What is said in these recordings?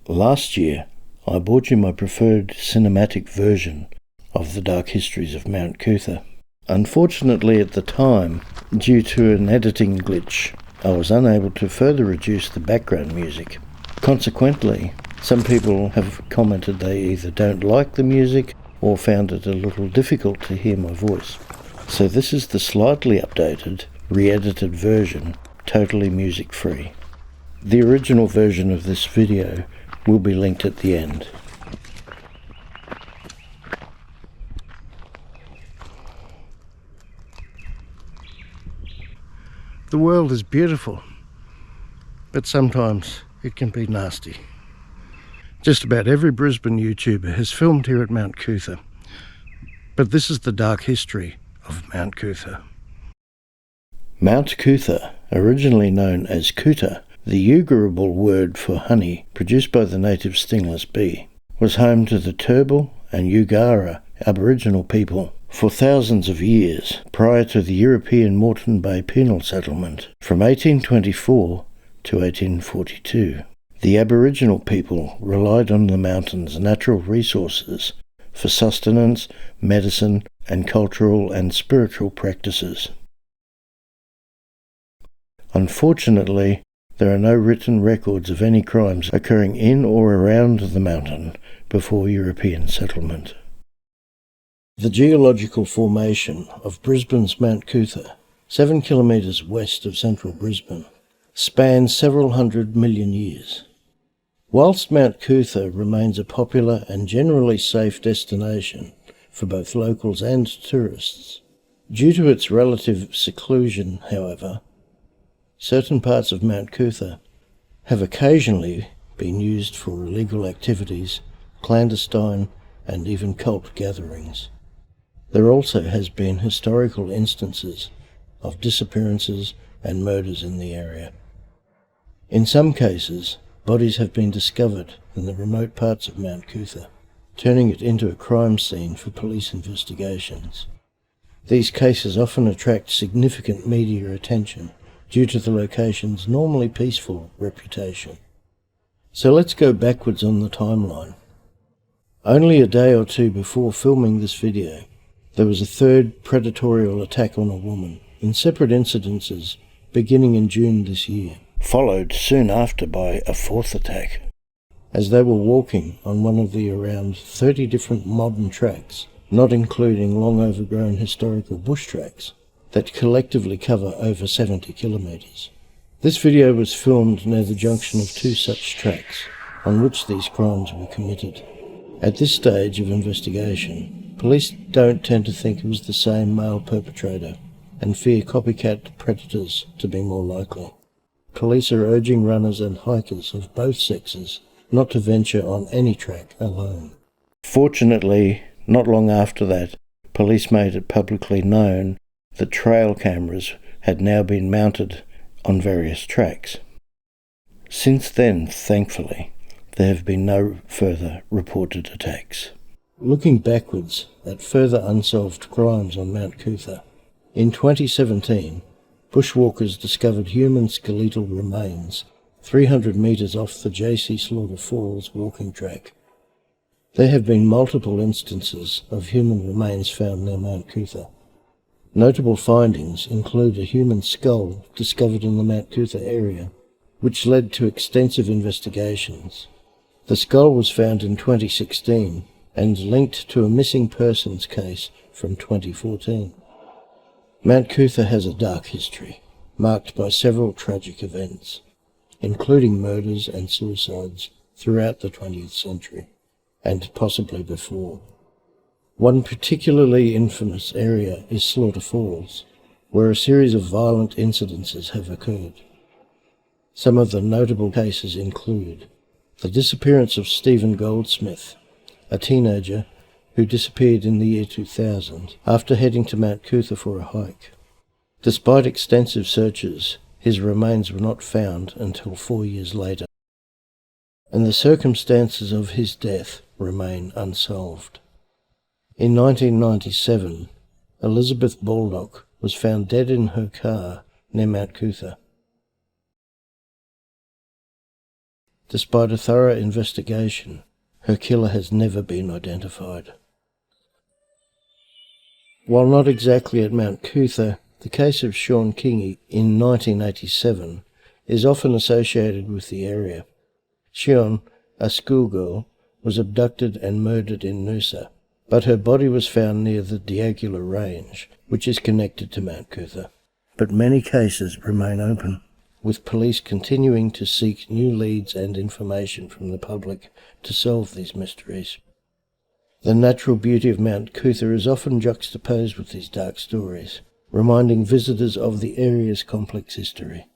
Last year, I brought you my preferred cinematic version of the dark histories of Mount Coot-tha. Unfortunately, at the time, due to an editing glitch, I was unable to further reduce the background music. Consequently, some people have commented they either don't like the music or found it a little difficult to hear my voice. So this is the slightly updated, re-edited version, totally music-free. The original version of this video will be linked at the end. The world is beautiful, but sometimes it can be nasty. Just about every Brisbane YouTuber has filmed here at Mount Coot-tha, but this is the dark history of Mount Coot-tha. Mount Coot-tha, originally known as Coot-tha, the Ugarable word for honey produced by the native stingless bee, was home to the Turrbal and Yugara Aboriginal people for thousands of years prior to the European Moreton Bay penal settlement from 1824 to 1842. The Aboriginal people relied on the mountain's natural resources for sustenance, medicine, and cultural and spiritual practices. Unfortunately, there are no written records of any crimes occurring in or around the mountain before European settlement. The geological formation of Brisbane's Mount Coot-tha, 7 kilometres west of central Brisbane, spans several hundred million years. Whilst Mount Coot-tha remains a popular and generally safe destination for both locals and tourists, due to its relative seclusion, however, certain parts of Mount Coot-tha have occasionally been used for illegal activities, clandestine and even cult gatherings. There also has been historical instances of disappearances and murders in the area. In some cases, bodies have been discovered in the remote parts of Mount Coot-tha, turning it into a crime scene for police investigations. These cases often attract significant media attention due to the location's normally peaceful reputation. So let's go backwards on the timeline. Only a day or two before filming this video, there was a third predatory attack on a woman in separate incidences beginning in June this year, followed soon after by a fourth attack. As they were walking on one of the around 30 different modern tracks, not including long overgrown historical bush tracks, that collectively cover over 70 kilometres. This video was filmed near the junction of two such tracks, on which these crimes were committed. At this stage of investigation, police don't tend to think it was the same male perpetrator, and fear copycat predators to be more likely. Police are urging runners and hikers of both sexes not to venture on any track alone. Fortunately, not long after that, police made it publicly known that trail cameras had now been mounted on various tracks. Since then, thankfully, there have been no further reported attacks. Looking backwards at further unsolved crimes on Mount Coot-tha, in 2017, bushwalkers discovered human skeletal remains 300 metres off the J.C. Slaughter Falls walking track. There have been multiple instances of human remains found near Mount Coot-tha. Notable findings include a human skull discovered in the Mount Coot-tha area, which led to extensive investigations. The skull was found in 2016 and linked to a missing persons case from 2014. Mount Coot-tha has a dark history, marked by several tragic events, including murders and suicides throughout the 20th century, and possibly before. One particularly infamous area is Slaughter Falls, where a series of violent incidences have occurred. Some of the notable cases include the disappearance of Stephen Goldsmith, a teenager who disappeared in the year 2000 after heading to Mount Coot-tha for a hike. Despite extensive searches, his remains were not found until 4 years later, and the circumstances of his death remain unsolved. In 1997, Elizabeth Baldock was found dead in her car near Mount Coot-tha. Despite a thorough investigation, her killer has never been identified. While not exactly at Mount Coot-tha, the case of Sean Kingi in 1987 is often associated with the area. Sean, a schoolgirl, was abducted and murdered in Noosa, but her body was found near the Diagula Range, which is connected to Mount Coot-tha. But many cases remain open, with police continuing to seek new leads and information from the public to solve these mysteries. The natural beauty of Mount Coot-tha is often juxtaposed with these dark stories, reminding visitors of the area's complex history.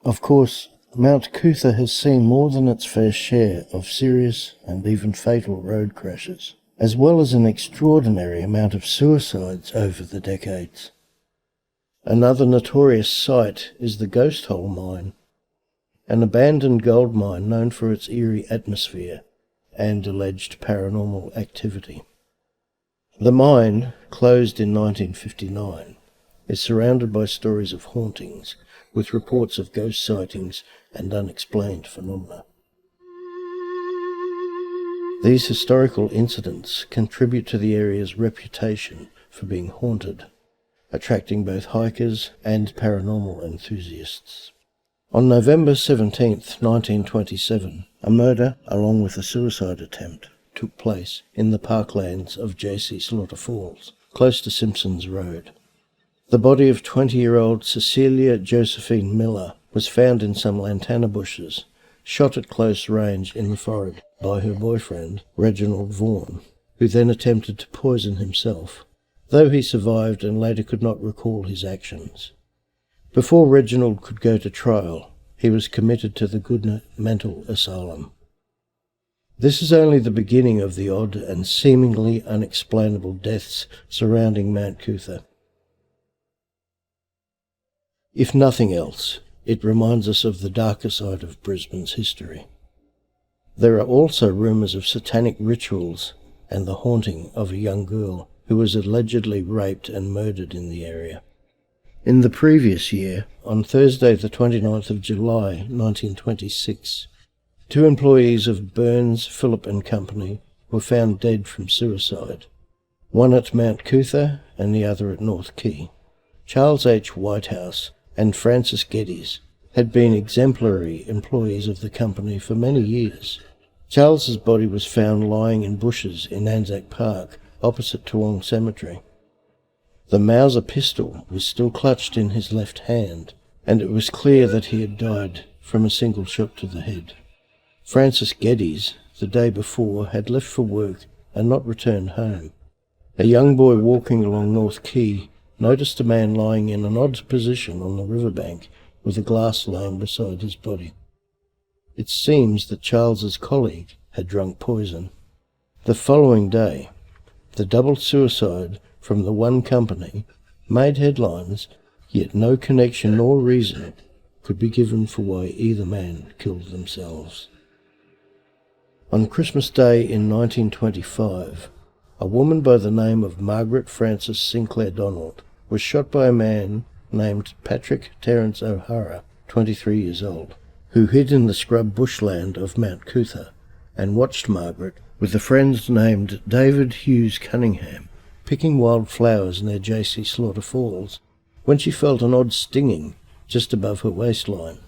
Of course, Mount Coot-tha has seen more than its fair share of serious and even fatal road crashes, as well as an extraordinary amount of suicides over the decades. Another notorious site is the Ghost Hole Mine, an abandoned gold mine known for its eerie atmosphere and alleged paranormal activity. The mine, closed in 1959, is surrounded by stories of hauntings, with reports of ghost sightings and unexplained phenomena. These historical incidents contribute to the area's reputation for being haunted, attracting both hikers and paranormal enthusiasts. On November 17, 1927, a murder, along with a suicide attempt, took place in the parklands of J.C. Slaughter Falls, close to Simpsons Road. The body of 20-year-old Cecilia Josephine Miller was found in some lantana bushes, shot at close range in the forehead by her boyfriend, Reginald Vaughan, who then attempted to poison himself, though he survived and later could not recall his actions. Before Reginald could go to trial, he was committed to the Goodna Mental Asylum. This is only the beginning of the odd and seemingly unexplainable deaths surrounding Mount Coot-tha. If nothing else, it reminds us of the darker side of Brisbane's history. There are also rumours of satanic rituals and the haunting of a young girl who was allegedly raped and murdered in the area. In the previous year, on Thursday the 29th of July 1926, 2 employees of Burns, Phillip and Company were found dead from suicide, one at Mount Coot-tha and the other at North Quay. Charles H. Whitehouse and Francis Geddes had been exemplary employees of the company for many years. Charles's body was found lying in bushes in Anzac Park, opposite Toowong Cemetery. The Mauser pistol was still clutched in his left hand, and it was clear that he had died from a single shot to the head. Francis Geddes, the day before, had left for work and not returned home. A young boy walking along North Quay noticed a man lying in an odd position on the riverbank with a glass laying beside his body. It seems that Charles's colleague had drunk poison. The following day, the double suicide from the one company made headlines, yet no connection nor reason could be given for why either man killed themselves. On Christmas Day in 1925, a woman by the name of Margaret Frances Sinclair Donald was shot by a man named Patrick Terence O'Hara, 23 years old, who hid in the scrub bushland of Mount Coot-tha and watched Margaret with a friend named David Hughes Cunningham picking wildflowers near J.C. Slaughter Falls when she felt an odd stinging just above her waistline.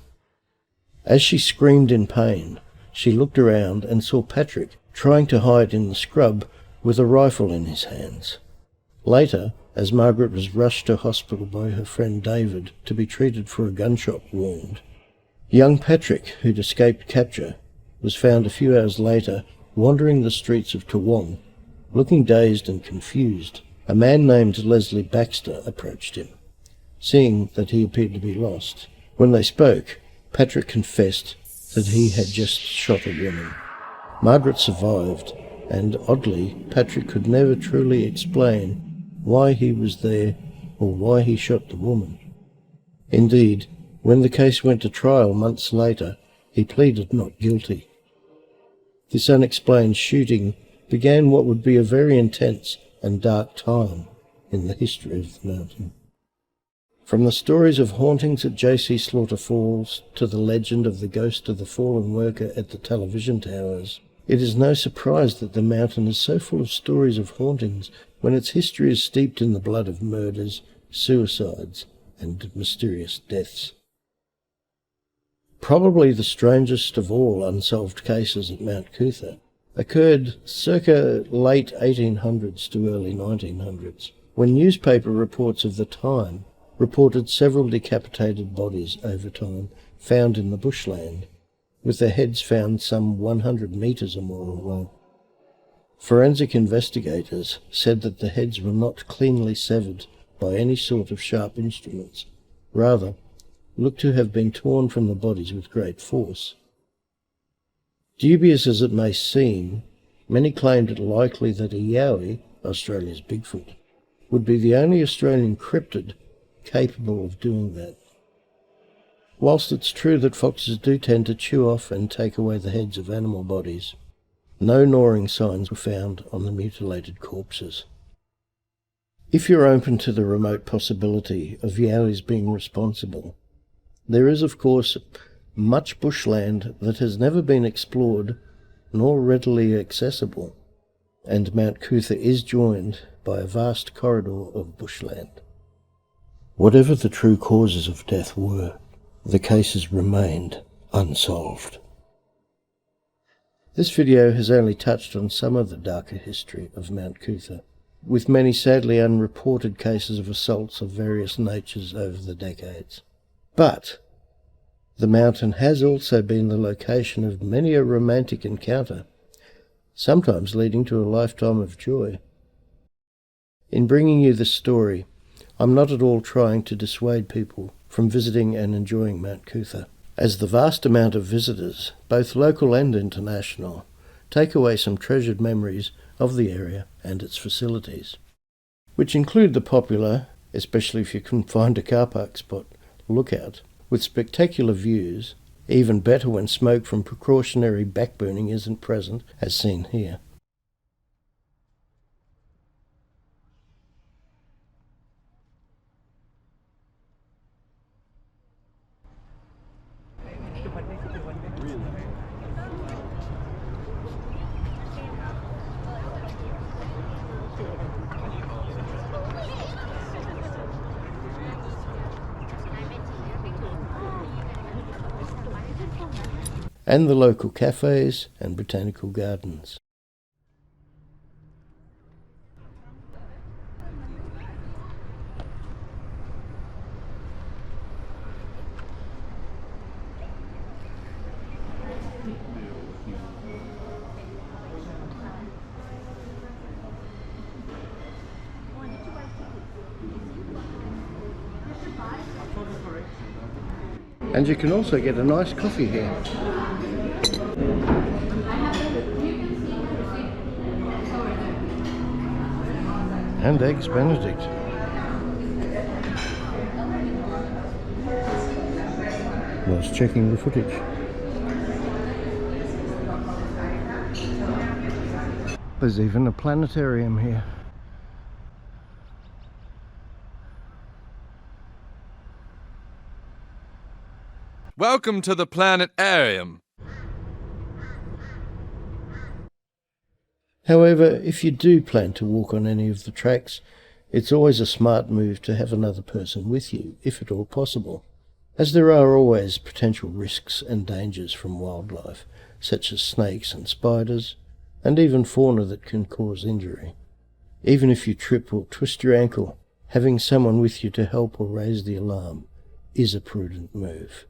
As she screamed in pain, she looked around and saw Patrick trying to hide in the scrub with a rifle in his hands. Later, as Margaret was rushed to hospital by her friend David to be treated for a gunshot wound, young Patrick, who'd escaped capture, was found a few hours later wandering the streets of Toowong, looking dazed and confused. A man named Leslie Baxter approached him, seeing that he appeared to be lost. When they spoke, Patrick confessed that he had just shot a woman. Margaret survived, and oddly, Patrick could never truly explain why he was there or why he shot the woman. Indeed, when the case went to trial months later, he pleaded not guilty. This unexplained shooting began what would be a very intense and dark time in the history of the mountain. From the stories of hauntings at J.C. Slaughter Falls to the legend of the ghost of the fallen worker at the television towers, it is no surprise that the mountain is so full of stories of hauntings when its history is steeped in the blood of murders, suicides, and mysterious deaths. Probably the strangest of all unsolved cases at Mount Coot-tha occurred circa late 1800s to early 1900s, when newspaper reports of the time reported several decapitated bodies over time found in the bushland, with their heads found some 100 metres or more away. Forensic investigators said that the heads were not cleanly severed by any sort of sharp instruments, rather looked to have been torn from the bodies with great force. Dubious as it may seem, many claimed it likely that a yowie, Australia's Bigfoot, would be the only Australian cryptid capable of doing that. Whilst it's true that foxes do tend to chew off and take away the heads of animal bodies, no gnawing signs were found on the mutilated corpses. If you're open to the remote possibility of yowies being responsible, there is, of course, much bushland that has never been explored nor readily accessible, and Mount Coot-tha is joined by a vast corridor of bushland. Whatever the true causes of death were, the cases remained unsolved. This video has only touched on some of the darker history of Mount Coot-tha, with many sadly unreported cases of assaults of various natures over the decades. But the mountain has also been the location of many a romantic encounter, sometimes leading to a lifetime of joy. In bringing you this story, I'm not at all trying to dissuade people from visiting and enjoying Mount Coot-tha, as the vast amount of visitors, both local and international, take away some treasured memories of the area and its facilities, which include the popular, especially if you can find a car park spot, lookout, with spectacular views, even better when smoke from precautionary backburning isn't present, as seen here. And the local cafes and botanical gardens. And you can also get a nice coffee here. And eggs Benedict. Was checking the footage. There's even a planetarium here. Welcome to the Planetarium. However, if you do plan to walk on any of the tracks, it's always a smart move to have another person with you, if at all possible, as there are always potential risks and dangers from wildlife, such as snakes and spiders, and even fauna that can cause injury. Even if you trip or twist your ankle, having someone with you to help or raise the alarm is a prudent move.